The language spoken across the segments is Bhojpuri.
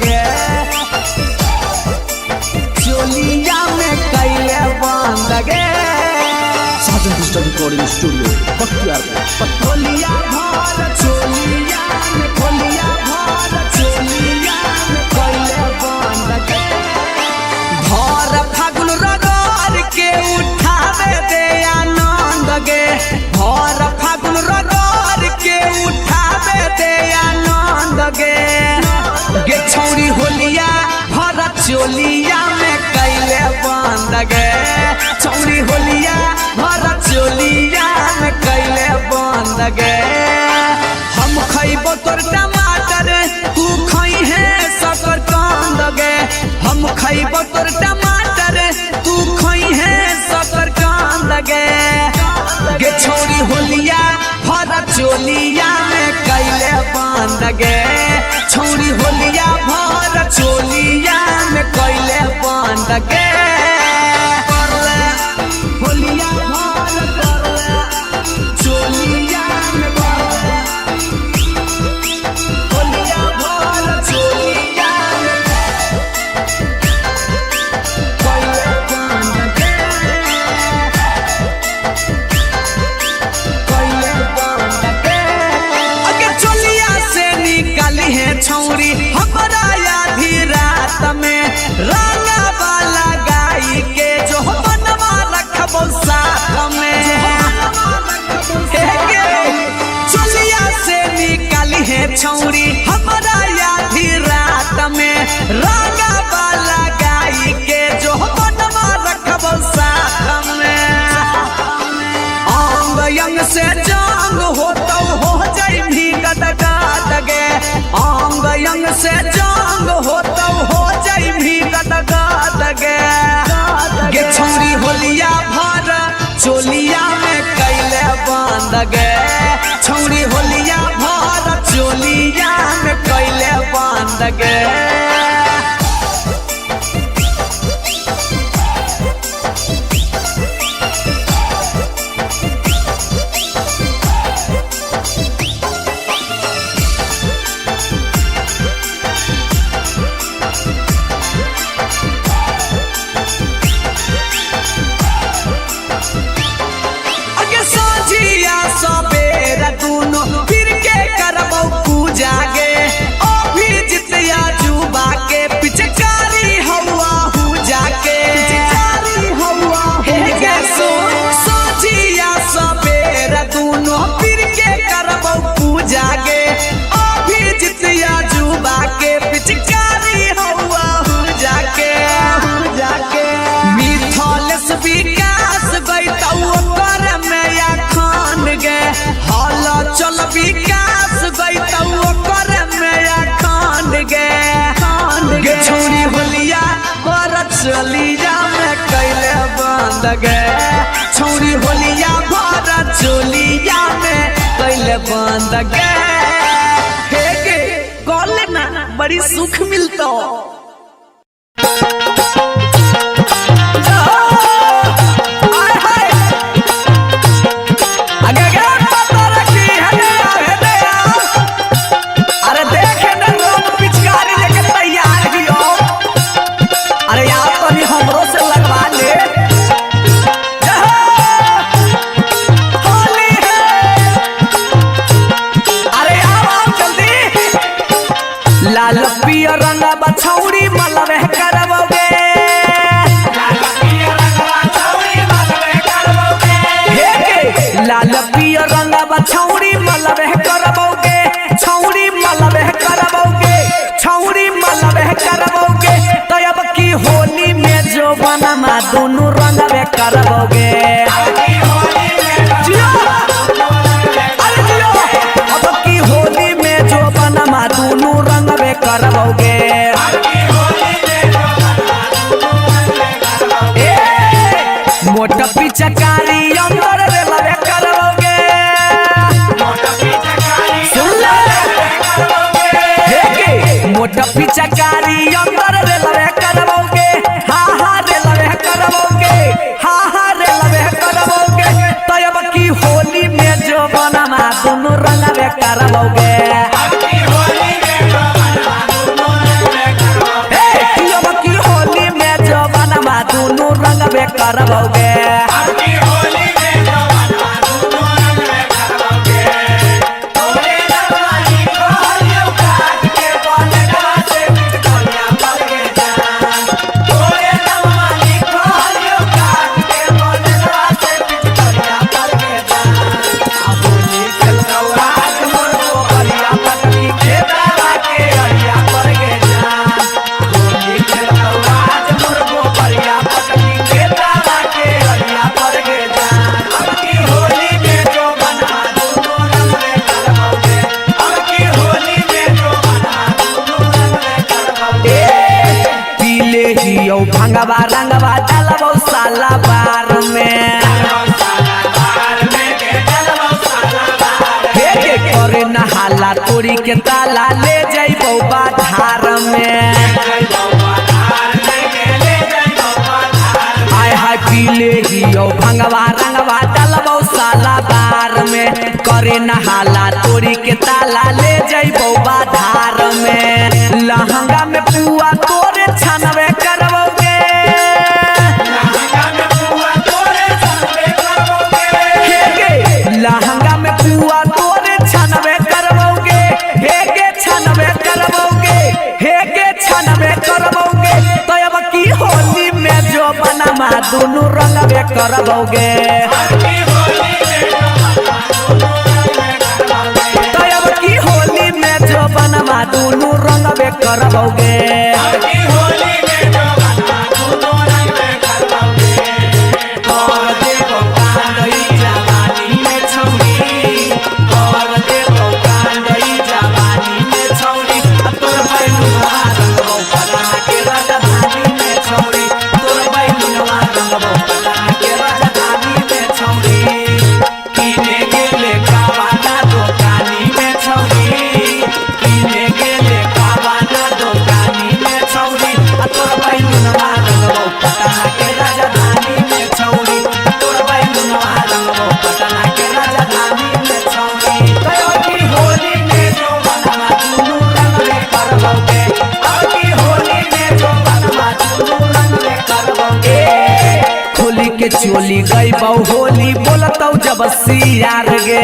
गे चोलिया में कैले बंद गे साजन डिजिटल रिकॉर्डिंग स्टूडियो बख्तियारपुर। खोलिया भर चोलिया में खोलिया भर चोलिया में कैले बंद गे भर फागुन रगड़ के उठावे दे आनंद गे भर फागुन रगड़ के उठावे दे आनंद गे गे छौरी होलिया भर चोलिया में कैले बंद गे छौरी होलिया भर चोलिया में कैले बंद गे हम खैबो तोर टमाटर तू खई है सकर कांद गे हम खैबो तोर टमाटर तू खई है सकर कांद गे गे छौरी होलिया भर चोलिया में कैले बंद गे छौरी होलिया भर चोलिया में कैले बंद गे होलिया भर चोलिया में होलिया भर चोलिया में कैले बंद गे कैले बंद गे अगे चोलिया से निकाली है छौरी हमारा आधी रात में रंगा वाला गाई के जो बनवा रखबो साथ में चोलिया से निकाली है छौरी हमारा आधी रात में रंगा वाला गाई के जो बनवा रखबो साथ में अंग यंग से जंग हो तो हो जाई भी गदगद गे अंग यंग से जंग हो तो हो जाई भी गदगद गे गे छौरी होलिया भर चोलिया में कैले बंद गे छौरी होलिया भर चोलिया में कैले बंद गे अगे सोझिया सबेरा दूनो फिर के करबो पूजा गे ओ भी जितिया जुबा के पिचकारी हवा हु जाके पिचकारी हवा हे गे सोझिया सबेरा दूनो फिर के करबो पूजा गे ओ भी जितिया जुबा के पिचकारी हवा हु जाके मिथलेस विकास गई कर में या खान गे हल चल विकास गई कर में या खान गे गे छौरी होलिया भर चोलिया में कैले बंद गे छौरी होलिया भर चोलिया में कैले बंद गे हे गे कॉले ना बड़ी सुख मिलता लाल पियर रंग बछौरी मलवे करबोगे लाल पियर रंग बछौरी मलवे करबोगे लाल पियर रंग बछौरी मलवे करबोगे छौरी मलवे करबोगे छौरी मलवे करबोगे तो अब की होली में जो बनमा दोनों रंगवे करबोगे अब की होली में जो बनमा दोनों रंगवे करबोगे मोट पिचकारी अंदर लवे करबोगे मोट पिचकारी अंदर लवे करबोगे हा हा रे लवे करबोगे हा हा रे लवे करबोगे तो अब की होली में जो बनमा दोनों रंगवे करबोगे करबोगे भंगवा रंगवा डालबो साला बार में हे के करे नहाला तोरी के ताला ले जाइबो बाधार में आय हाय पीले हियो भंगवा रंगवा डालबो साला बार में करे नहाला तोरी के ताला ले जाइबो बाधार में लहंगा में पुआ तोरे छनवे करबोगे लहंगा में पुआ तोरे छनवे करबोगे हे के छनवे करबोगे हे के छनवे करबोगे तो अब की होली में जो बनमा दोनों रंगवे करबोगे तो अब की होली में जो बनमा दोनों रंगवे करबोगे चोली गई बहु होली बोलतौ जब सियार गे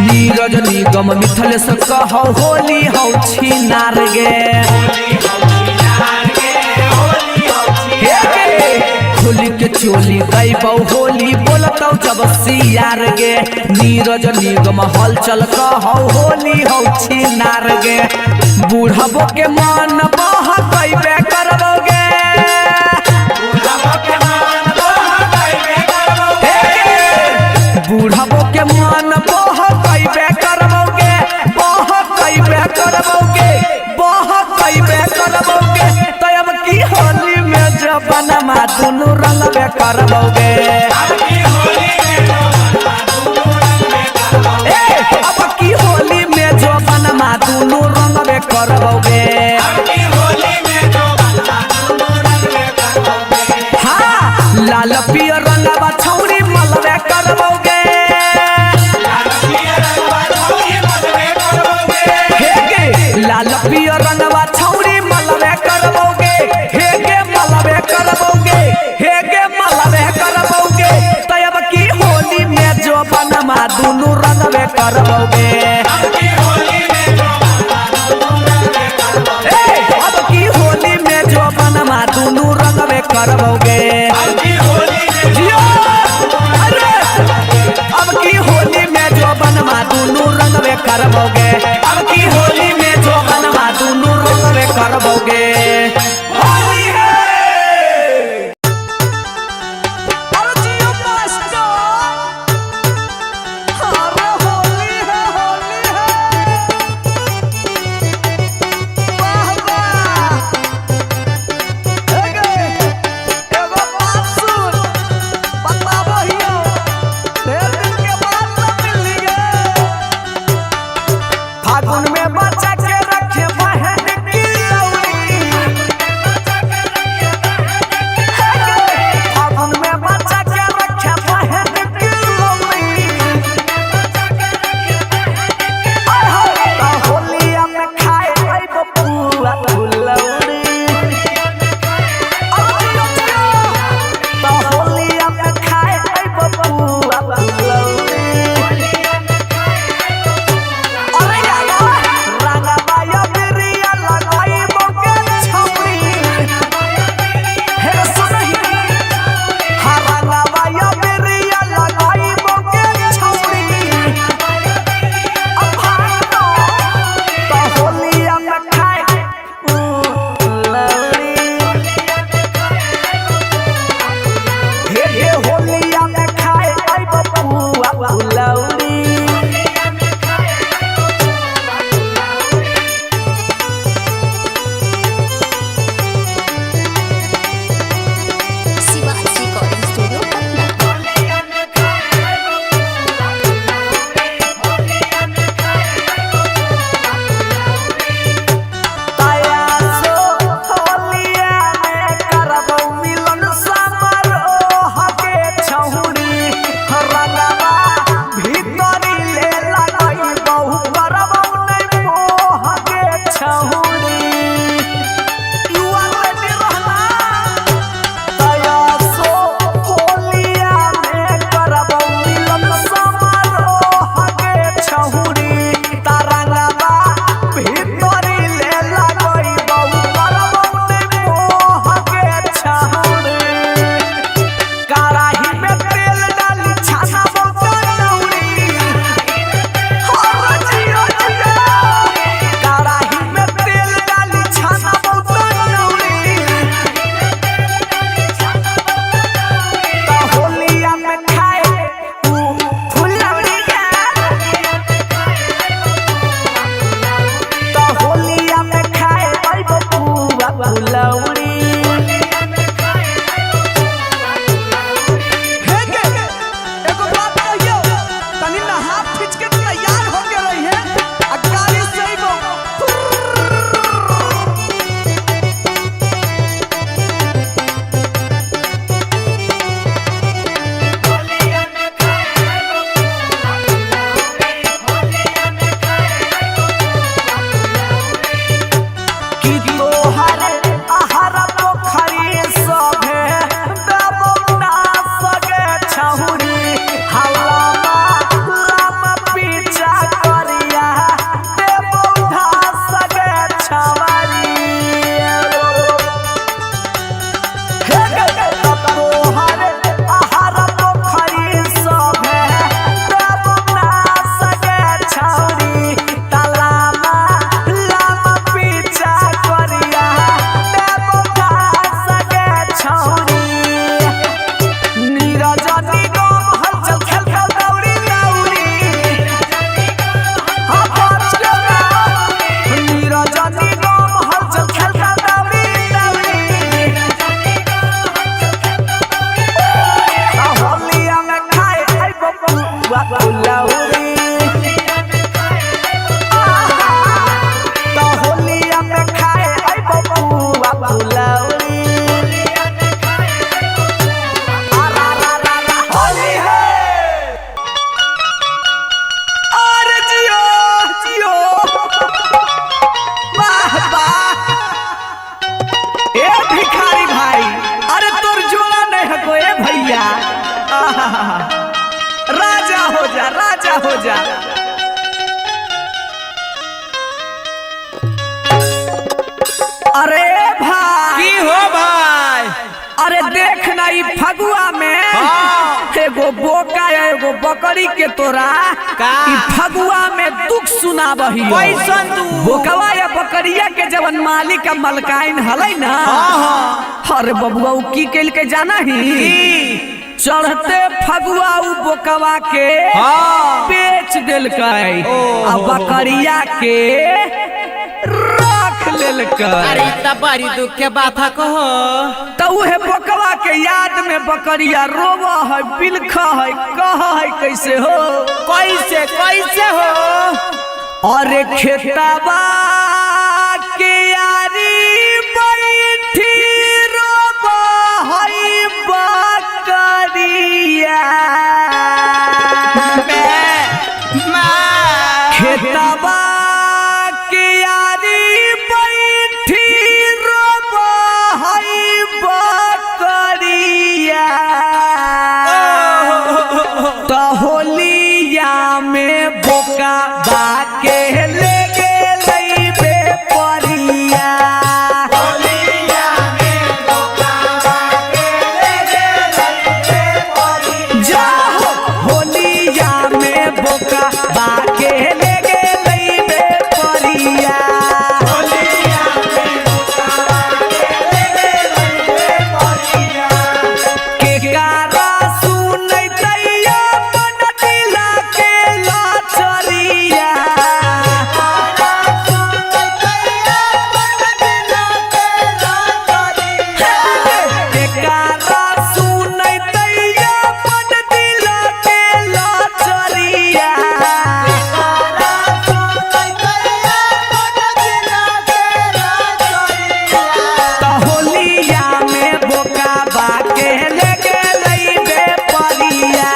नीरज निगम मिथलेश कहो होली हौ छिनार गे होली के चोली गई बहु होली बोलतौ जब सियार गे नीरज निगम हलचल कहो होली हौ छिनार गे बूढ़बो के मन बह गईबे करबोगे बूढ़बो के मन बह गईबे करबोगे बह गईबे करबोगे बह गईबे करबोगे तो अब की होली में जबनमा दोनों रंगबे करबोगे अब की होली में जबनमा दोनों रंगबे करबोगे हाँ लाल पियर रंगवा छौरी मलबे करबोगे लाल पियर रंगवा छौरी मलबे करबोगे हे गे मलबे करबोगे हे गे मलबे करबोगे तो अब की होली में जो बनमा दोनों रंगबे करबोगे अब की होली में जो बनमा दोनों रंगबे करबोगे अब की होली में जो बनमा दोनों रंगबे करबोगे अब की होली में जो बनमा दोनों रंगबे करबोगे फुलौरी तो होलिया में खाए आई बबुआ फुलौरी होली है और जियो जियो वाह वाह ए भिखारी भाई अरे तोर जोड़ा नहीं है कोई भैया राजा हो जा राजा हो जा अरे भाई की हो भाई अरे देखना ई फगुआ में एगो बोका एगो बकरी के तोरा का? ई फगुआ में दुख सुनाबही कैसन तू बोकवा या बकरिया के जवन मालिक का मलकाइन हलै ना अरे बबुआ उ की कैल के जाना ही चढ़ते फगुआ उ बोकवा के बेच देलकै आ बकरिया के रख लेलकै अरे त बड़ी दुख के बात कहो तो उहे बोकवा के याद में बकरिया रोवा है बिलखा है कहा है कैसे हो कैसे कैसे हो अरे खेतवा के यारी बैठी रोवा है बकरिया खेतवा के यारी बैठी रोवा है बकरिया तो होलिया में बोका बाके ले गेलै बेपरिया जाहो होलिया में बोका बाके ले गेलै बेपरिया के कारा सुनैतैया मन दिला के लाचरिया के कारा सुनैतैया मन दिला के लाचरिया तो होलिया में बोका बाके ले गेलै बेपरिया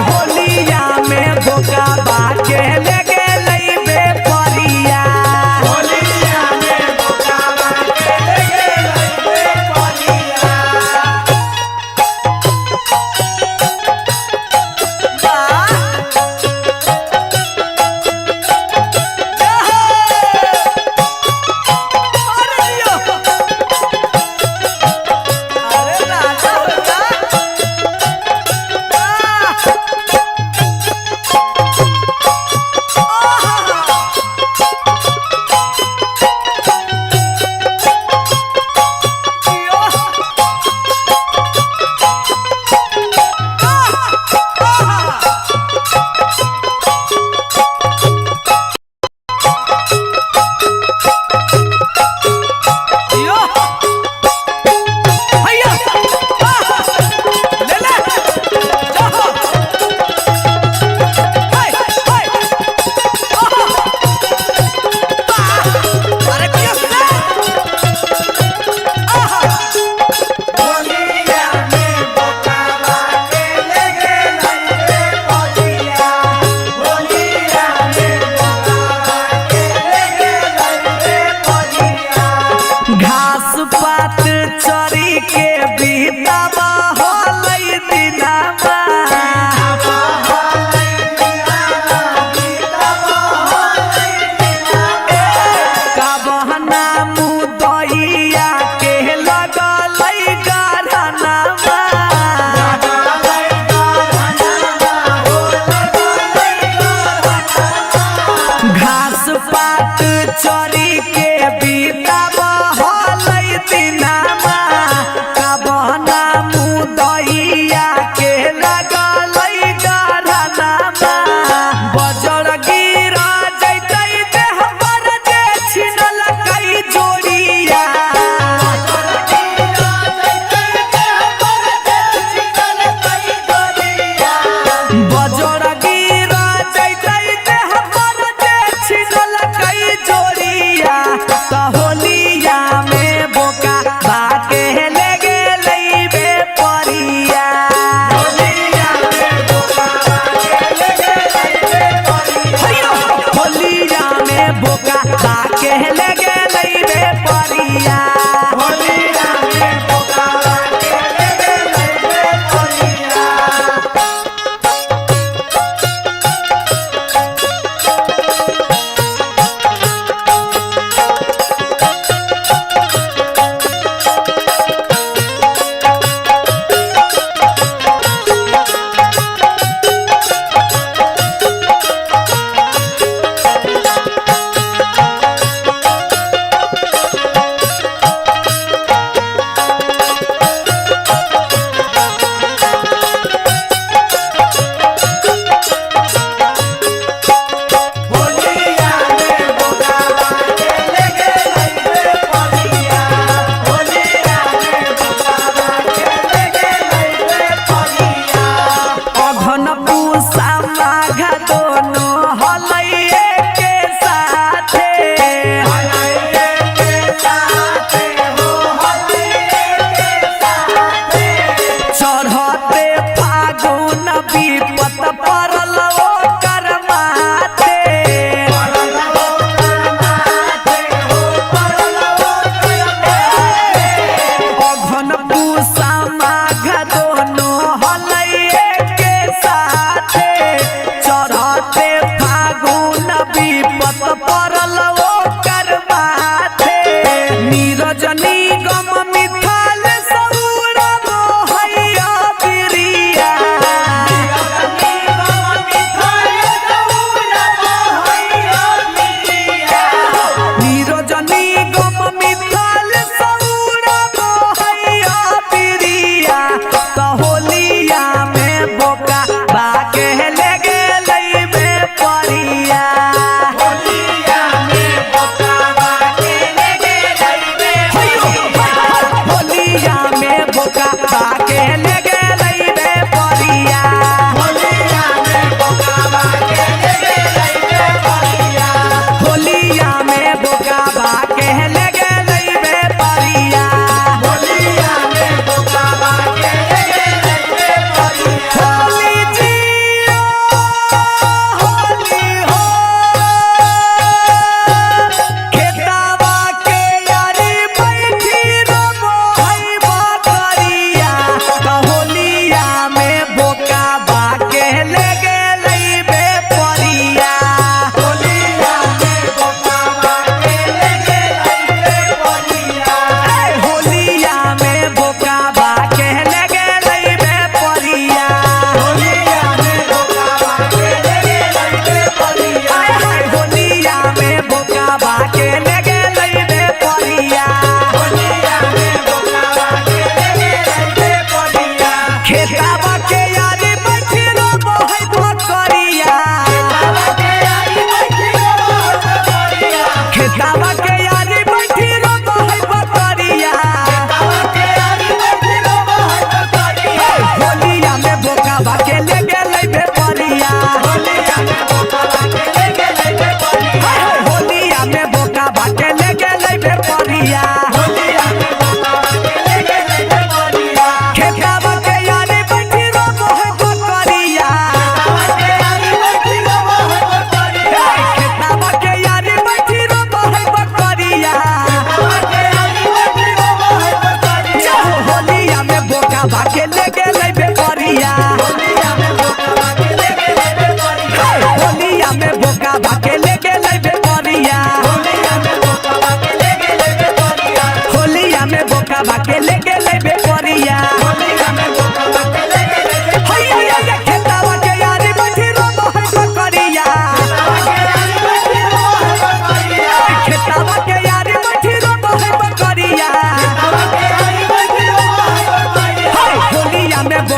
होलिया में बोका बाके ले गेलै बेपरिया घास पात चरी के बीतावा होलै दिनामा का बहना मुदैया के लगलै गरहनामा घास पात चरी के बीतावा होलै दिनामा का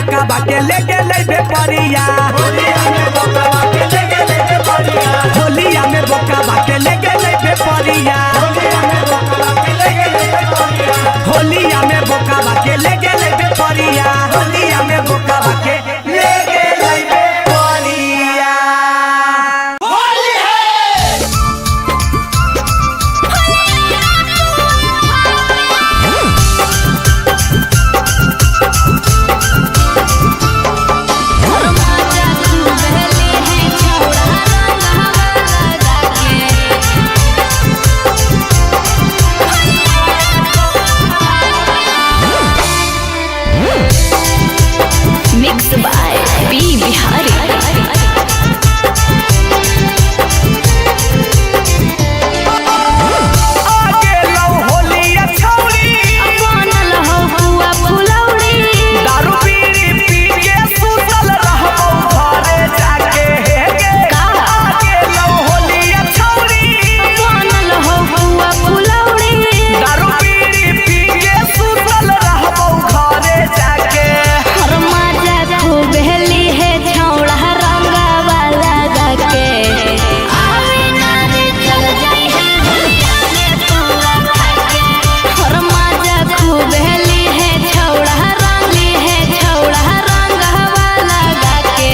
बोका बाके लेके लेबे परिया होलिया में बोका बाके लेके लेबे परिया होलिया में बोका बाके लेके लेबे परिया होलिया में बोका बाके लेके लेबे परिया होलिया में बोका बाके लेके लेबे परिया होली है Mixed by B Bihari. आगे लो होलिया छौरी बनल हो हुआ फुलौड़ी दारू पीरी पी के सुतल रहबो घरे जाके आगे लो होलिया छौरी बनल हो हुआ फुलौड़ी दारू पीरी पी के सुतल रहबो घरे जाके हर मजा खूब हेली है छौड़ा रंगा वाला गाके आवे ना रे चल जाई है होलिया में पूरा खाके हर मजा खूब हेली है छौड़ा रंगली है छौड़ा रंगा वाला गाके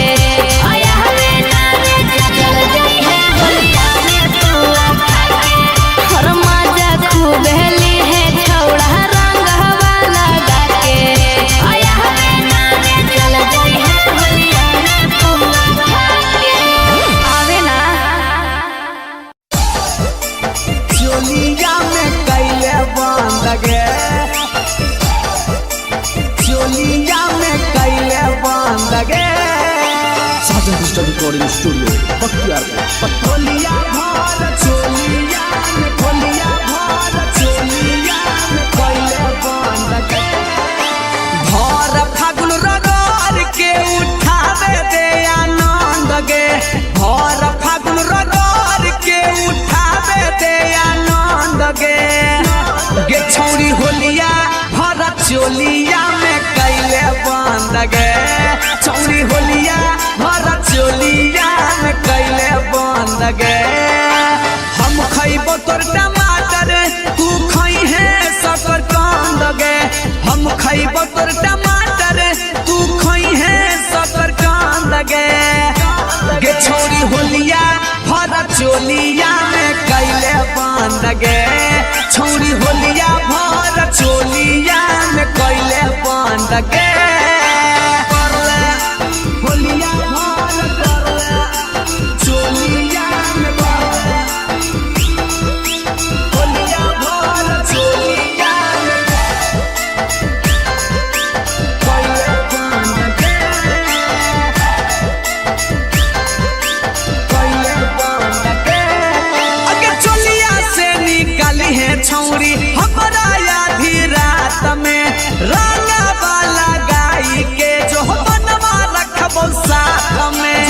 आया हवे ना रे चल जाई है होलिया में पूरा खाके हर मजा खूब हेली है छौड़ा रंगा वाला गाके आया हवे ना रे चल जाई है होलिया में पूरा खाके आवे ना चोलिया में कैले बंद गे चोलिया में कैले बंद गे साजन डिजिटल रिकॉर्डिंग स्टूडियो बख्तियारपुर होलिया भर चोलिया में होलिया भर चोलिया में कैले बंद गे भर फागुन रगड़ के उठावे दे आनंद गे भर फागुन रगड़ के उठावे दे आनंद गे गे छौरी होलिया भर चोलिया में कैले बंद गे छौरी होलिया भर चोलिया में कैले बंद गे हम खइबो तोर टमाटर तू खई है सकर कांद गे हम खइबो तोर टमाटर तू खई है सकर कांद गे गे छौरी होलिया भर चोलिया में कैले बंद गे छौरी होलिया भर चोलिया में कैले बंद गे होलिया भर चोलिया में होलिया भर चोलिया में कैले बंद गे कैले बंद गे अगे चोलिया से निकाली है छौरी हमरा आधी रात में रंगा वाला गाई के जो बनवा रखबो साथ में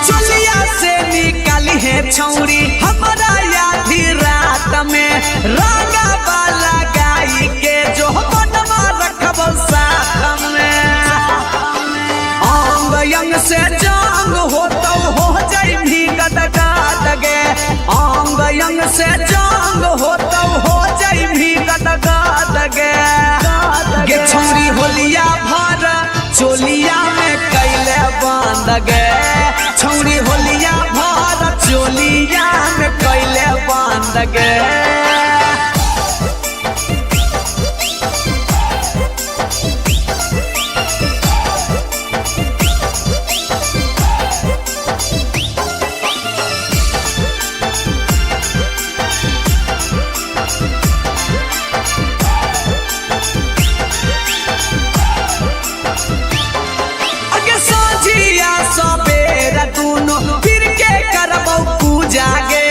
चोलिया से निकाली है छौरी हमरा आधी रात में रंगा वाला गाई के जो बनवा रखबो साथ में अंग यंग से जंग हो तो हो जाई भी गदगद गे अंग यंग से जंग हो तो हो जाई भी गदगद गे गे छौरी होलिया भर चोलिया में कैले बंद गे छौरी होलिया भर चोलिया में कैले बंद गे अगे साझिया सबेरा दूनो फिर के करबौ पूजा गे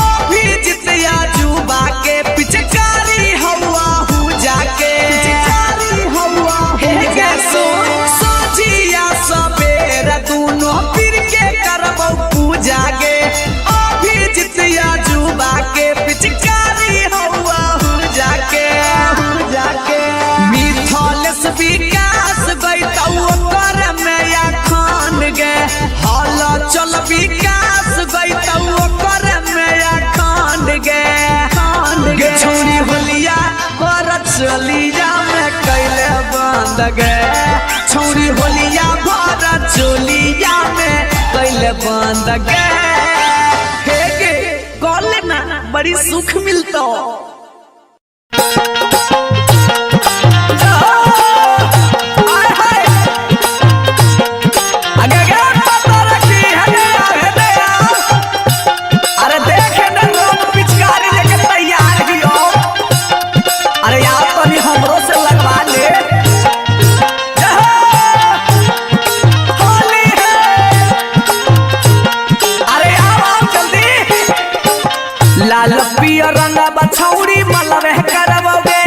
ओ भी जितिया जुबा विकास गई तो ओकर में अखंड गे छौरी होलिया पर चलिया में कैले बंद गे छौरी होलिया भर चोलिया में कैले बंद गे हे गे कॉले ना बड़ी सुख मिलता लाल पियर रंग बछौरी मलवे करबोगे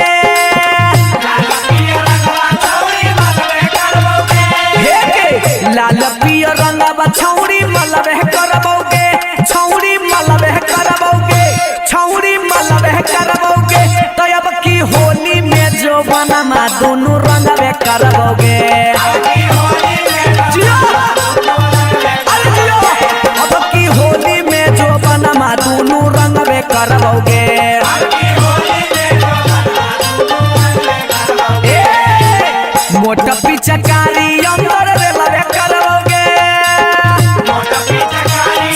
लाल पियर रंग बछौरी मलवे करबोगे छौरी मलवे करबोगे छौरी मलवे करबोगे तो अब की होली में जो बनमा दोनों रंगवे करबोगे अब की होली में जो बनमा दोनों रंगवे करबोगे मोटा पिचकारी अंदर रे लवे करबोगे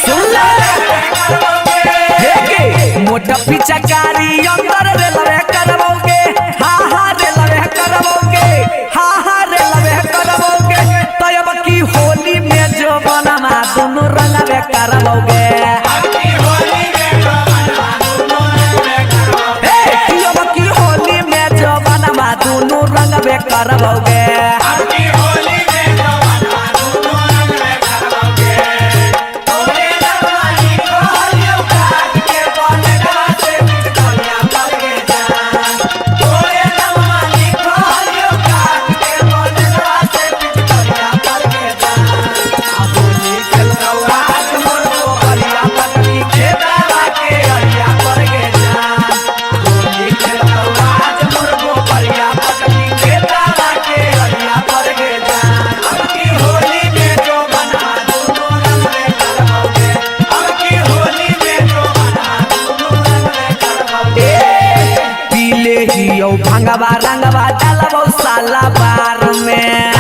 सुन ले मोटा पिचकारी अंदर रे लवे करबोगे हा रे लवे करबोगे हा रे लवे करबोगे तो अब की होली में जो बनमा दोनों रंगवे करबोगे दोनों रंगवे करबोगे भंगवा रंगवा डालबो साला बार में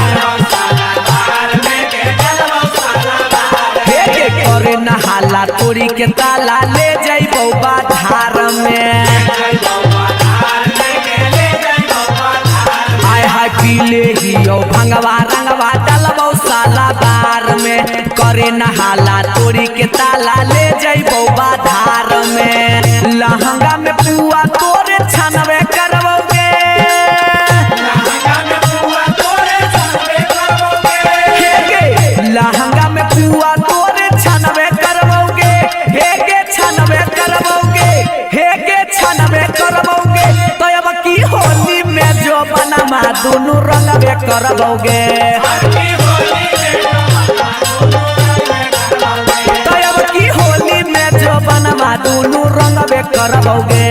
करे नहाला तोरी के ताला ले जाइबो बाधार में आय हाय पीले हियो भंगवा रंगवा डालबो साला बार में करे नहाला तोरी के ताला ले जाइबो बाधार में लहंगा में पुआ तोरे छनवे करबोगे लहंगा में पुआ तोरे छनवे करबोगे हे गे छनवे करबोगे हे गे छनवे करबोगे तो अब की होली में जो बनमा दोनों रंगवे करबोगे तो अब की होली में जो बनमा दोनों रंगवे करबोगे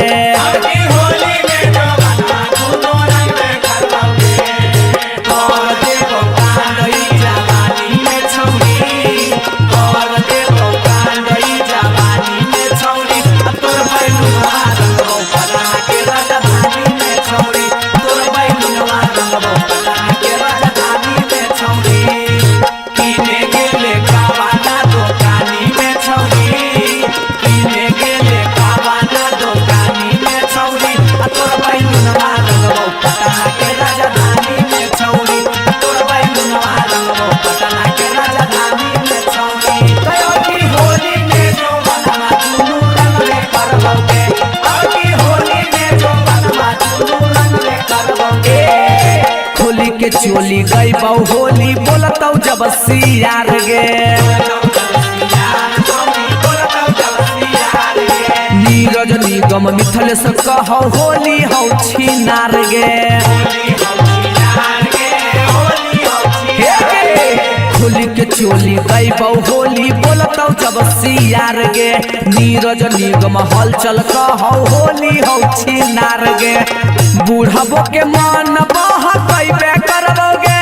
चोली गई बहु होली बोलतौ जब सियार गे नीरज निगम मिथलेश कहो होली हौ छिनार गे होली के चोली गई बहु होली बोलतौ जब सियार गे नीरज निगम हलचल कहो होली हौ छिनार गे बूढ़बो के मन बह गईबे करबोगे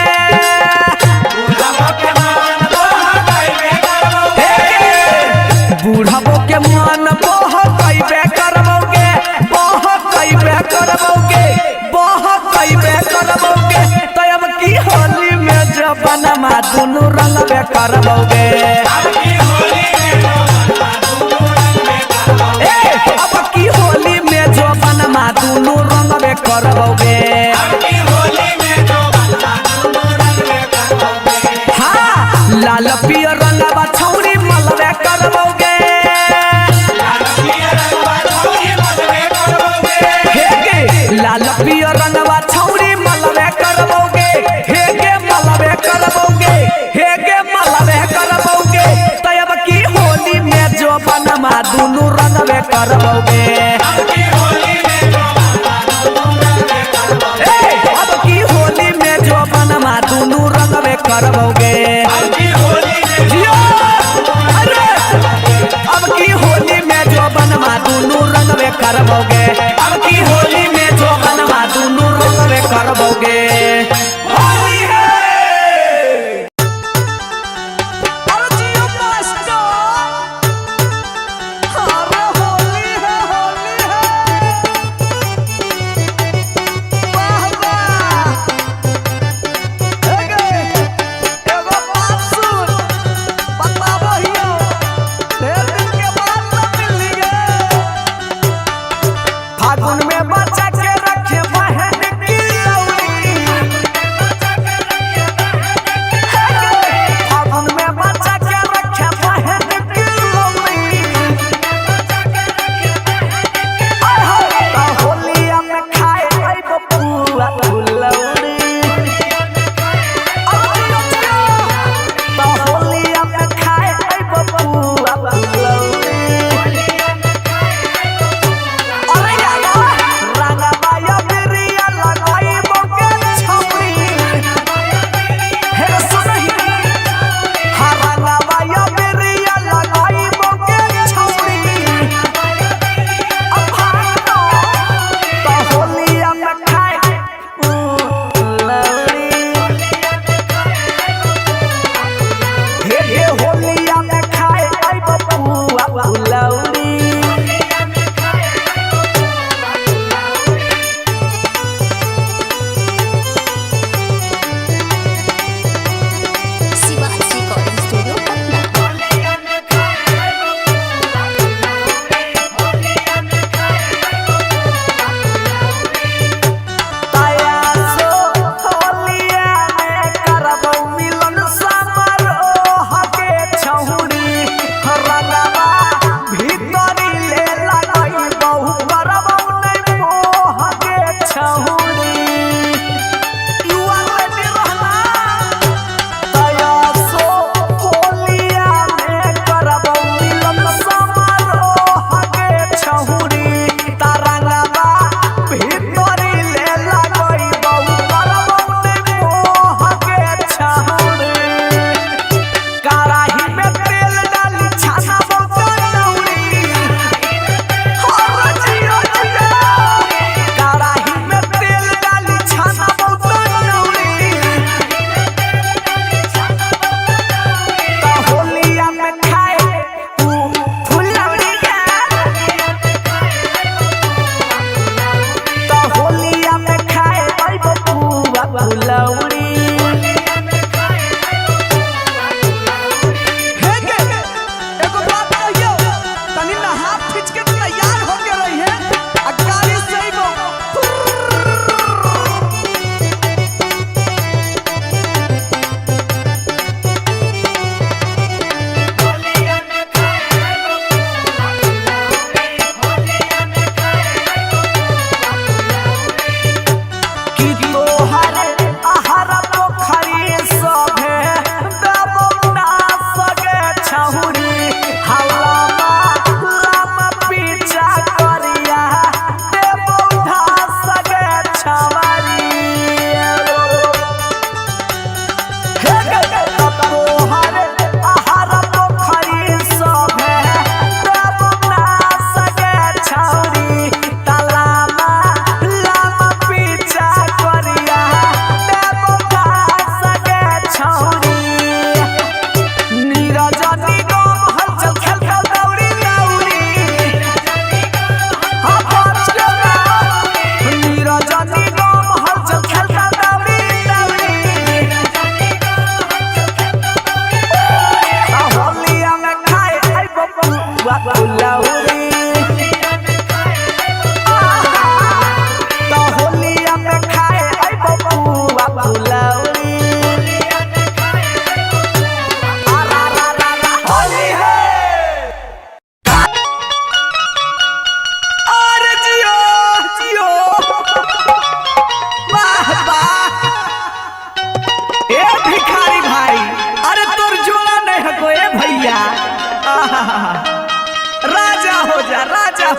दुनू रंगबे करबोगे अब की होली में जो बनमा दुनू रंगबे करबोगे हाँ लाल पियर रंगबा छौरी मलबे करबोगे लाल पियर रंगबा छौरी मलबे करबोगे हे गे मलबे करबोगे हे गे मलबे करबोगे तब की होली में जो बनमा दुनू रंगबे करबोगे अब की होली में जो बनमा दुनू रंगबे करबोगे अब की होली में जो बनमा दुनू रंगबे करबोगे अब की होली में जो बनमा दुनू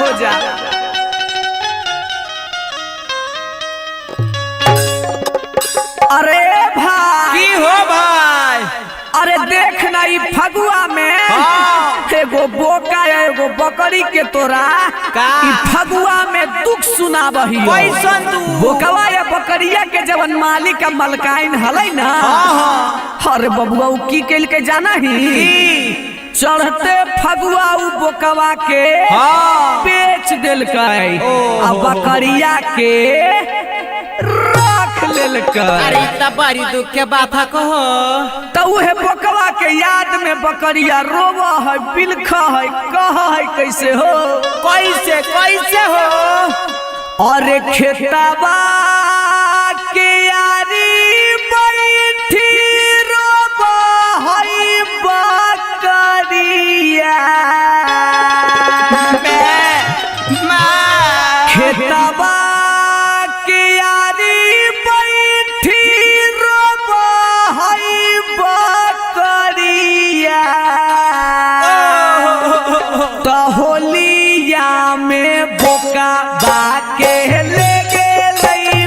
हो जा। अरे भाई की हो भाई? अरे देख ना ई फगुआ में हाँ। एगो बोका एगो बकरी के तोरा का? ई फगुआ में दुख सुनाबही कैसन तू? बोकवा या बकरिया के जवन मालिक का मलकाइन हलै ना अरे बबुआ उ की कैल के जाना ही चढ़ते फगुआ उ बोकवा के हाँ। बेच देलकै आ बकरिया के रख लेलकै। अरे इतना बड़ी दुख के बात कहो। तो उहे बोकवा के याद में बकरिया रोवा है बिलखा है कहा है कैसे हो कैसे कैसे हो? अरे खेतवा के यारी बैठी रोवा है बकरिया खेतवा के यारी बैठी रोवा है बकरिया तो होलिया में बोका बाके ले गेलै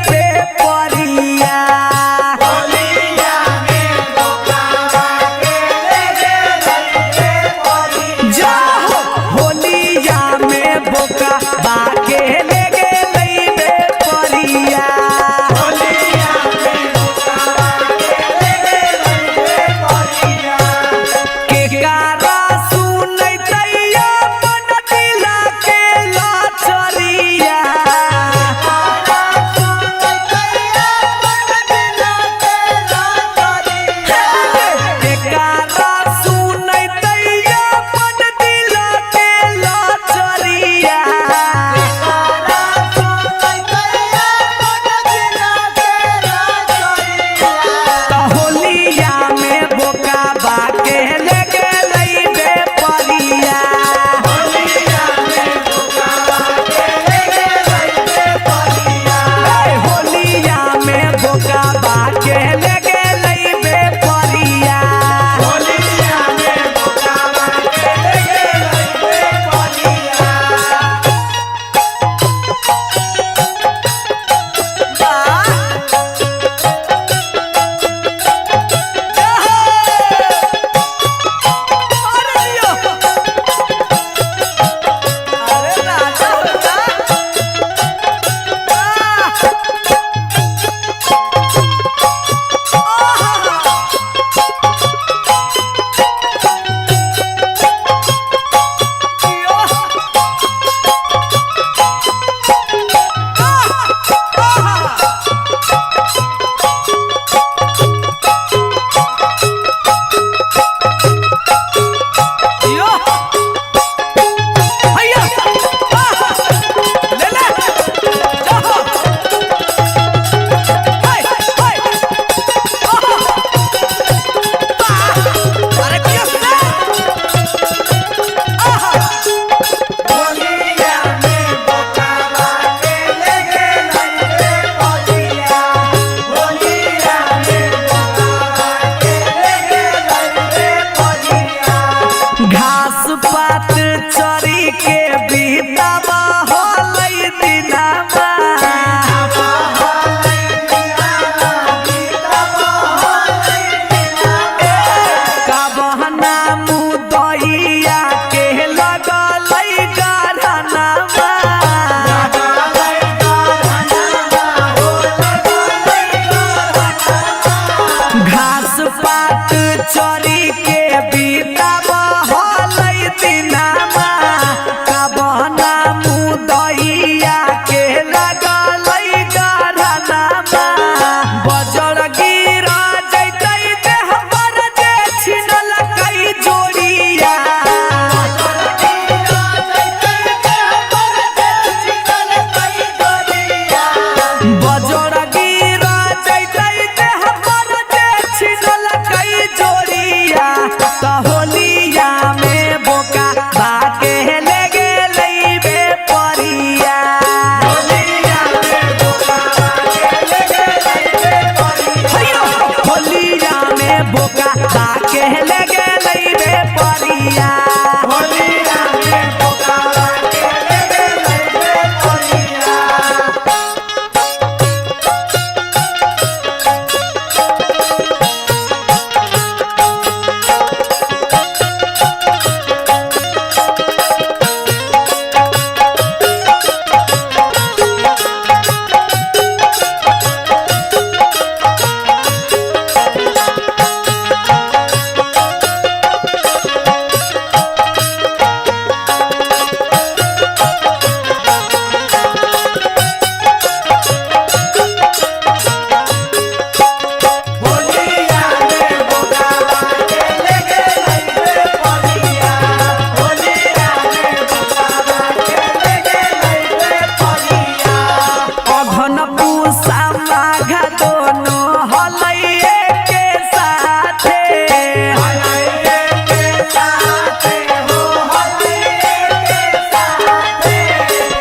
पूसा माघ दोनों हलैये के साथे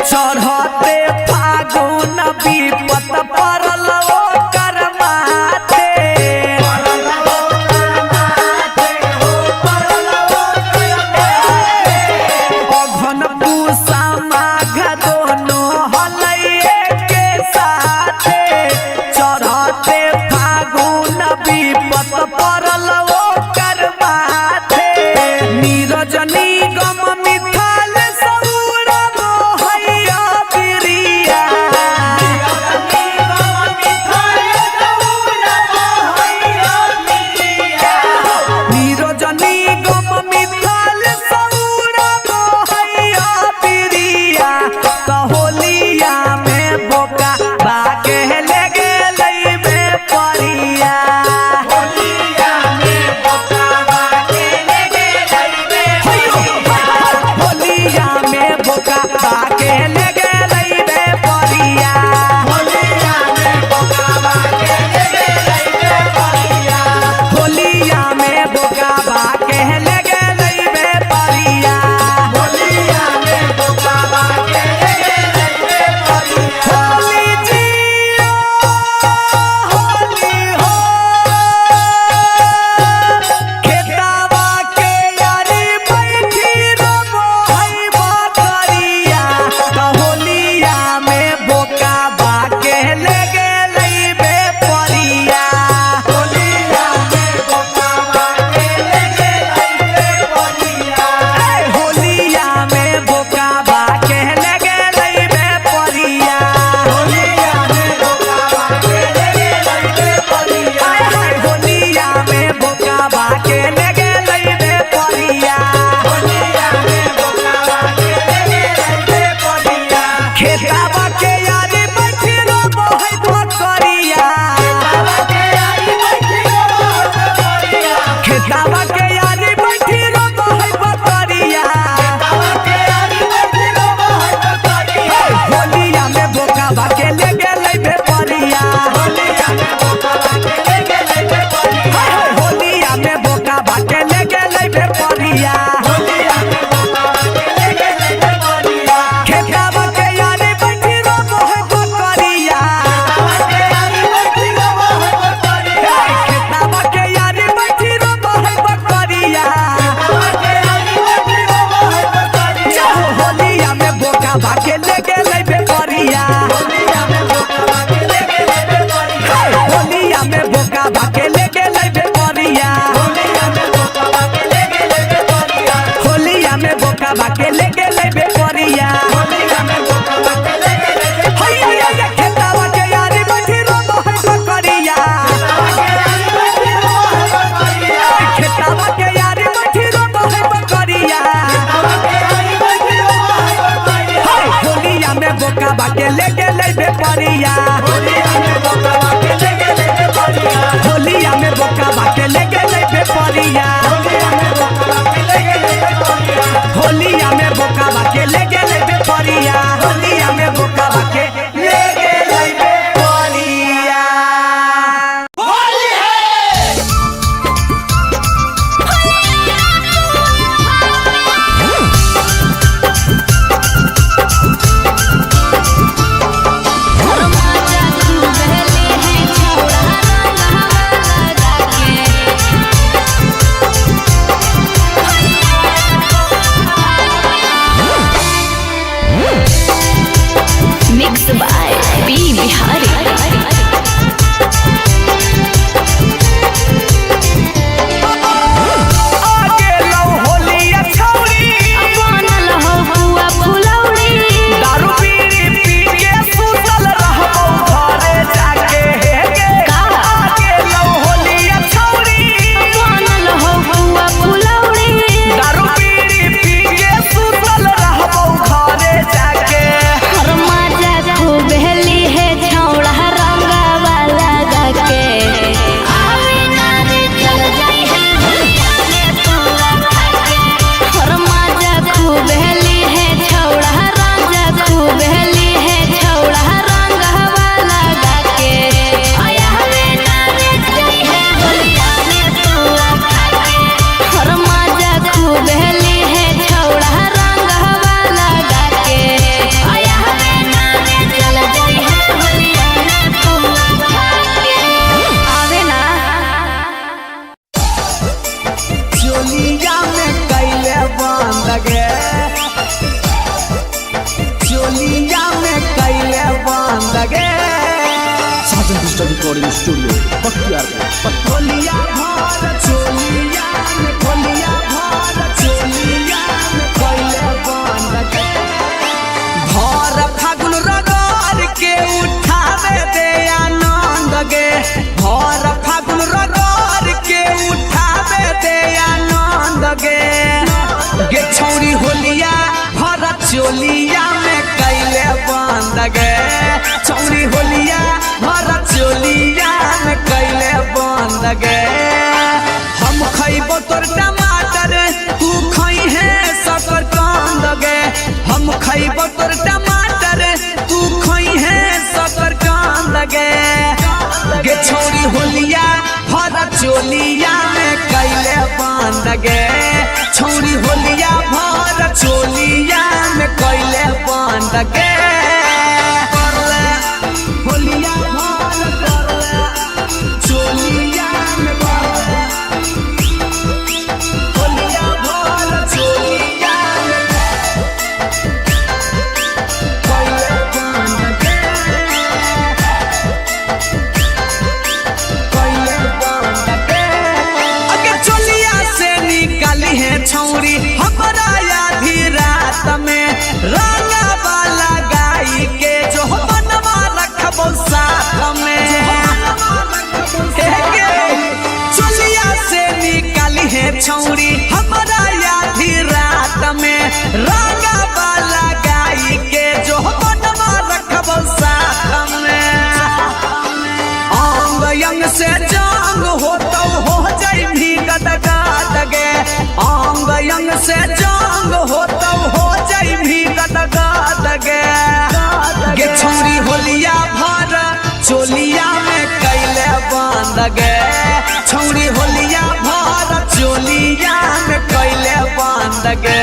चढ़ते फागुन विपत पड़ल ओकर माथे अघन पूसा माघ दोनों हलैये के साथे साजन डिजिटल रिकॉर्डिंग स्टूडियो बख्तियारपुर। होलिया भर चोलिया में होलिया भर चोलिया में पहले बंद के भर फागुन रगड़ के उठावे दे आनंद गे भर फागुन रगड़ के उठावे दे आनंद गे छौरी होलिया भर चोलिया में कैले बंद गे छौरी होलिया भर चोलिया में कैले बंद गे हम खैबो तोर टमाटर तू खई है सकर कांद गे हम खैबो तोर टमाटर तू खई है सकर कांद गे छौरी होलिया भर चोलिया में कैले बंद गे छौरी होलिया भर चोलिया में कैले बंद गे होलिया भर चोलिया में होलिया भर चोलिया में कैले बंद गे अगे चोलिया से निकाली है छौरी हमारा आधी रात में रंगा वाला गाई के जो बनवा रखबो साथ में चोलिया से निकाली है छौरी हमारा आधी रात में रंगा वाला गाई के जो बनवा रखबो साथ में अंग यंग से जंग हो तो हो जाई भी गदगद गे अंग यंग से जंग हो तो हो जाई भी गदगद गे छौरी होलिया भर चोलिया में कैले बंद गे छौरी होलिया भर चोलिया में कैले बंद गे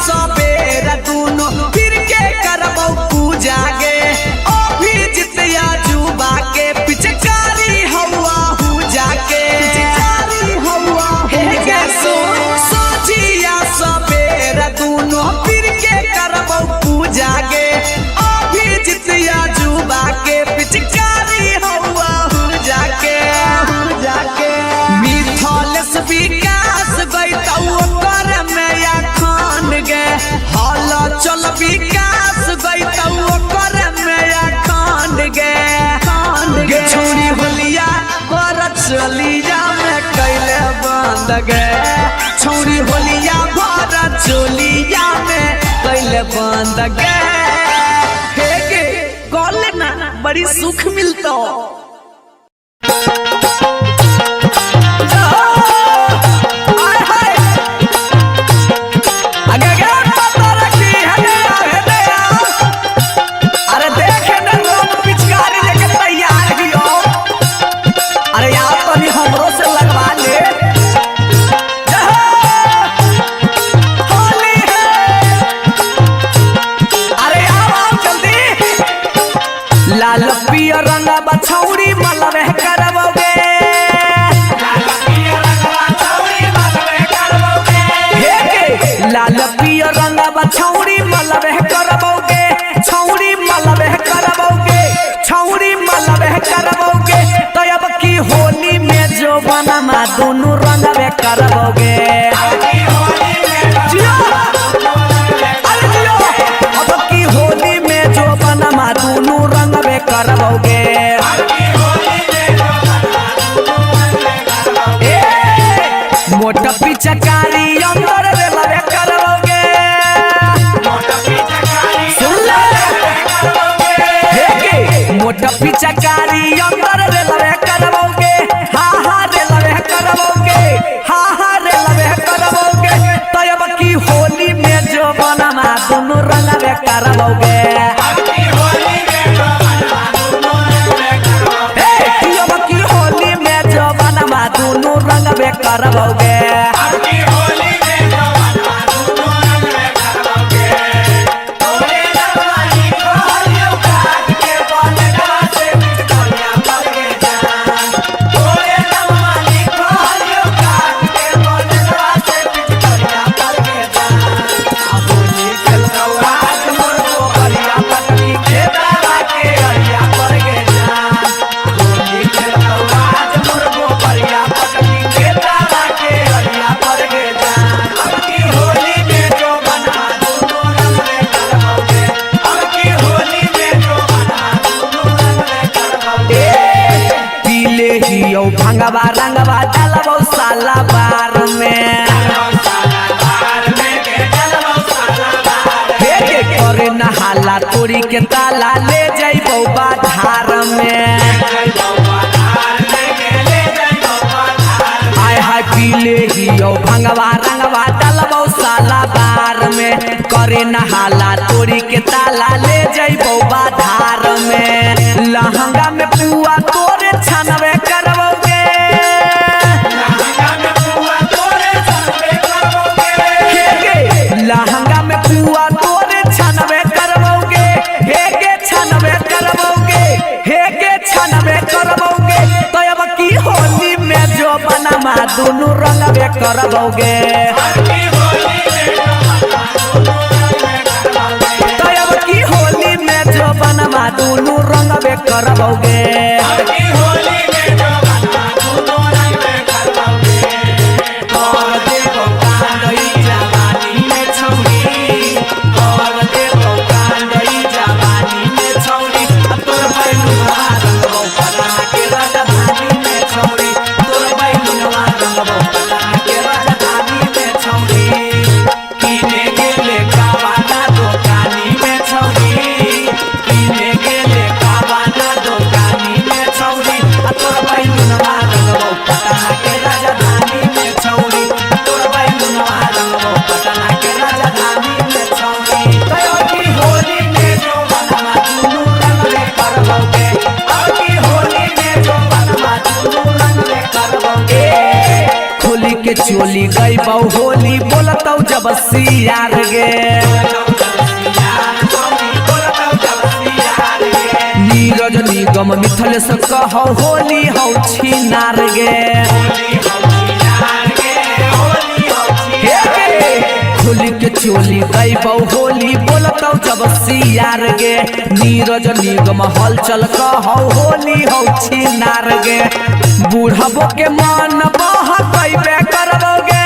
सबेरा दूनो फिर के करबो पूजा गे अभी जितिया जुबा के पिचकारी हवा हु जाके पिचकारी हवा हे गे सोचिया सबेरा दूनो फिर के करबो पूजा गे अभी जितिया जुबा के पिचकारी हवा हु जाके मिथलेस विकास गइतौ कर में या खान गे हल चल विकास गइतौ कर में या खान गे छौरी होलिया भर चोलिया में कैले बंद गे छौरी होलिया भर चोलिया में कैले बंद गे हे गे गले ना बड़ी सुख मिलतो लाल पियर रंग बछौरी मलवे करबोगे लाल पियर रंग बछौरी मलवे करबोगे छौरी मलवे करबोगे छौरी मलवे करबोगे तो अब की होली में जो बनमा दोनों रंगवे करबोगे अब की होली में जो बनमा दोनों रंगवे करबोगे मोटा पिचकारी अंदर रे लवे करबोगे सुन ले मोटा पिचकारी अंदर रे लवे करबोगे हा रे लवे करबोगे हा रे लवे करबोगे तो अब की होली में जो बनमा दोनों रंगवे करबोगे दोनों रंगवे करबोगे। भंगवा रंगवा डालबो साला बार में हे के करे नहाला तोरी के ताला ले जाइबो बाधार में आय हाय पीले हियो भंगवा रंगवा डालबो साला बार में करे नहाला तोरी के ताला ले जाइबो बाधार में लहंगा में पुआ तोरे छनवे करबोगे लहंगा में पुआ तोरे छनवे करबोगे हे के छनवे करबोगे हे के छनवे करबोगे तो अब की होली में जो बनमा दोनों रंगवे करबोगे तो अब की होली में जो बनमा दोनों रंगवे करबोगे चोली गई बहु होली बोलतौ जब सियार गे नीरज निगम मिथल से कहो होली हौ छिनार गे होली के चोली गई बहु होली बोलतौ जब सियार गे नीरज निगम हलचल कहो होली हौ छिनार गे बूढ़बो के मन बह गईबे करबोगे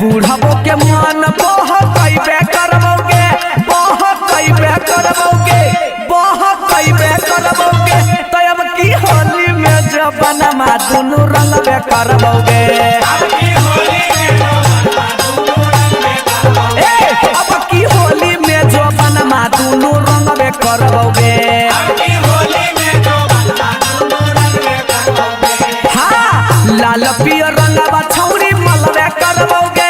बूढ़बो के मन बह गईबे करबोगे बह गईबे करबोगे बह गईबे करबोगे तो अब की होली में जबनमा दोनों रंगबे करबोगे अब की होली में जबनमा दोनों रंगबे करबोगे हाँ लाल पियर रंगवा छौरी मलबे करबोगे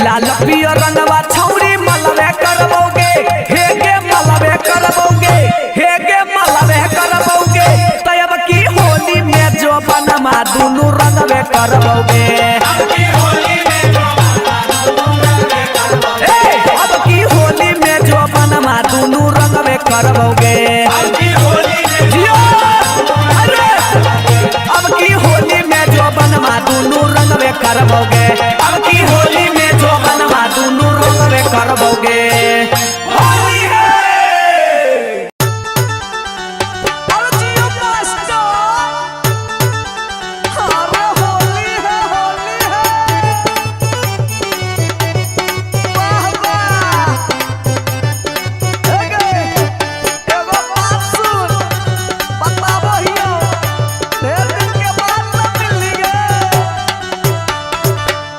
लाल पियर रंगवा छौरी मलबे करबोगे हे गे मलबे करबोगे हे गे मलबे करबोगे तो अब की होली में जो बनमा दोनों रंगबे करबोगे अब की होली में जो बनमा दोनों रंगबे करबोगे अब की होली में जो बनमा दोनों रंगबे करबोगे अब की होली में जो बनमा दोनों रंगबे करबोगे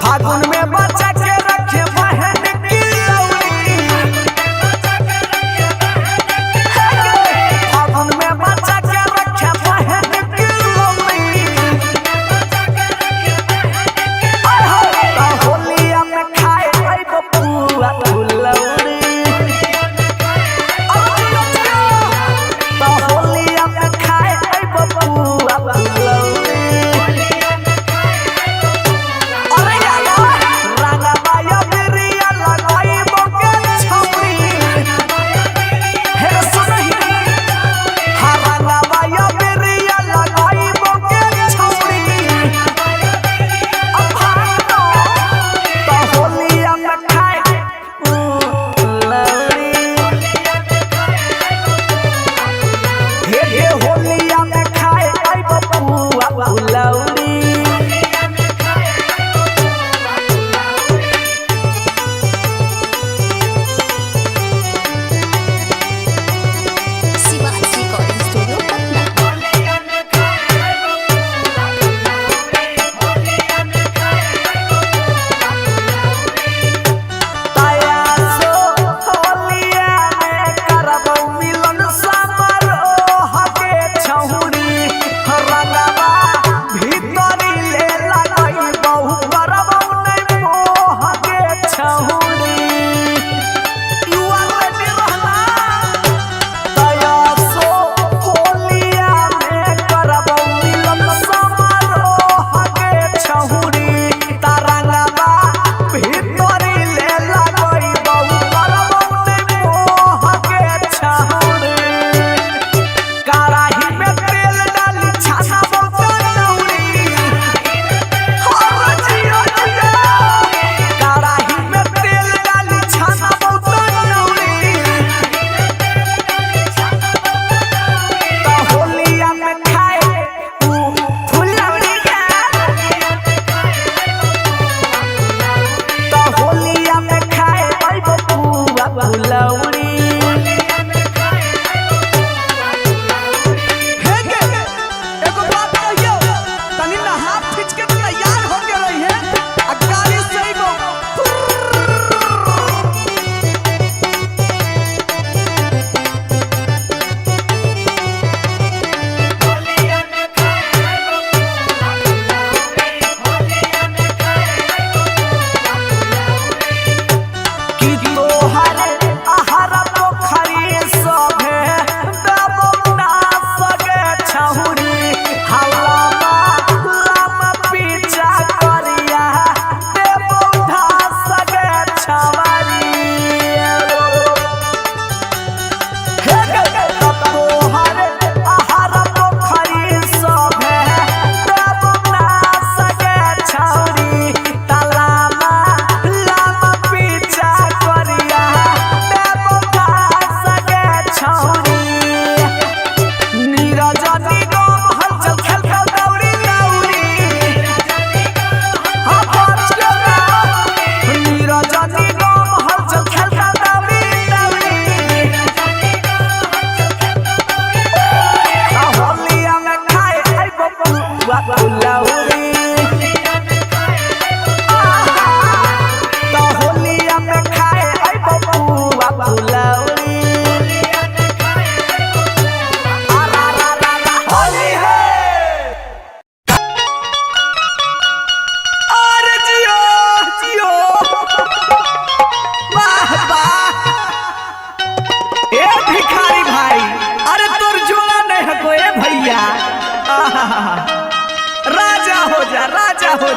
फागुन में बचा के रखे बहन की लौड़ी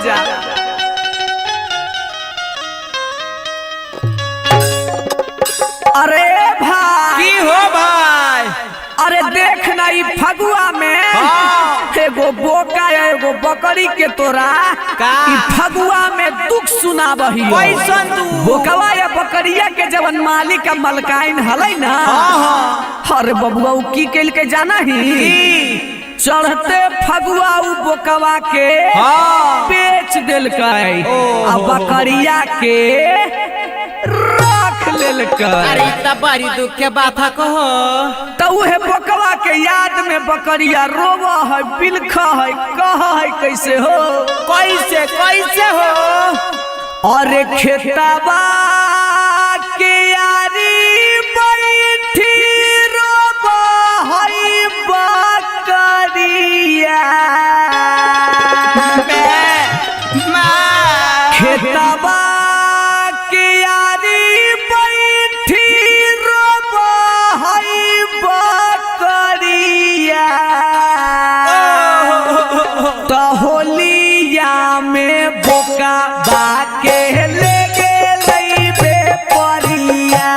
जा। अरे भाई की हो भाई? अरे देख ना ई फगुआ में हाँ। एगो बोका एगो बकरी के तोरा का? ई फगुआ में दुख सुनाबही कैसन तू? बोकवा या बकरिया के जवन मालिक का मलकाइन हलै ना। अरे बबुआ उ की कैल के जाना ही चढ़ते फगुआ उ बोकवा के बेच देलकै आ बकरिया के रख लेलकै। अरे इतना बड़ी दुख के बात कहो। तो उहे बोकवा के याद में बकरिया रोवा है बिलखा है कहा है कैसे हो कैसे कैसे हो? अरे खेतवा के यारी बैठी रोवा है बकरिया। खेतवा के यारी बैठी रोवा है बकरिया। तो होलिया में बोका बाके ले गेलै बेपरिया।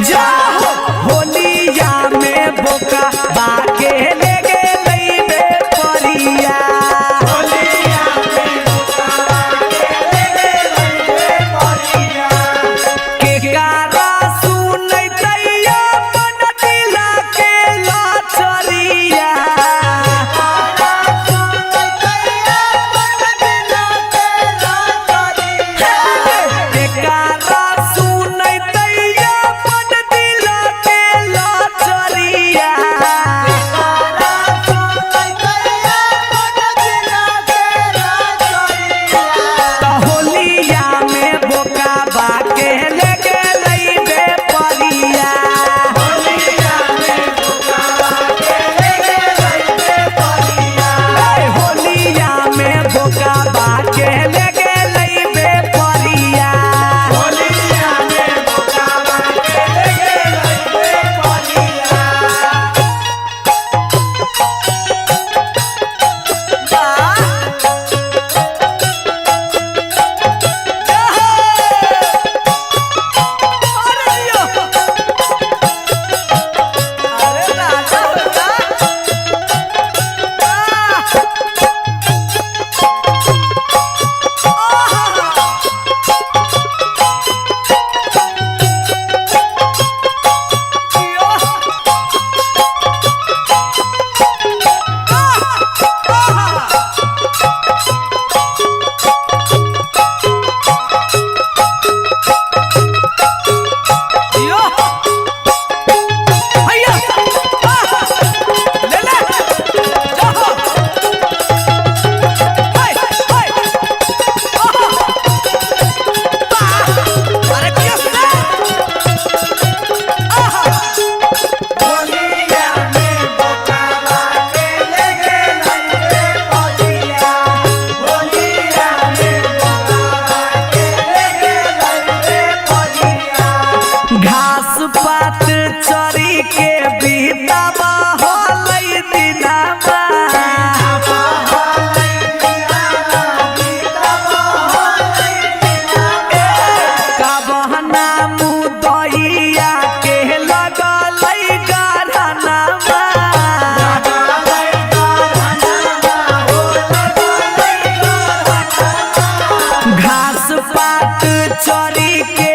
जाहो होलिया में बोका बाके ले गेलै बेपरिया। के कारा सुनैतैया मन दिला के लाचरिया। के कारा सुनैतैया मन दिला के लाचरिया। तो होलिया में बोका बाके ले गेलै बेपरिया। होलिया में बोका बाके ले गेलै बेपरिया। घास पात चरी के बीतावा होलै दिनावा। कबहना मुदैया के लगलै गरहनावा। घास पात चरी के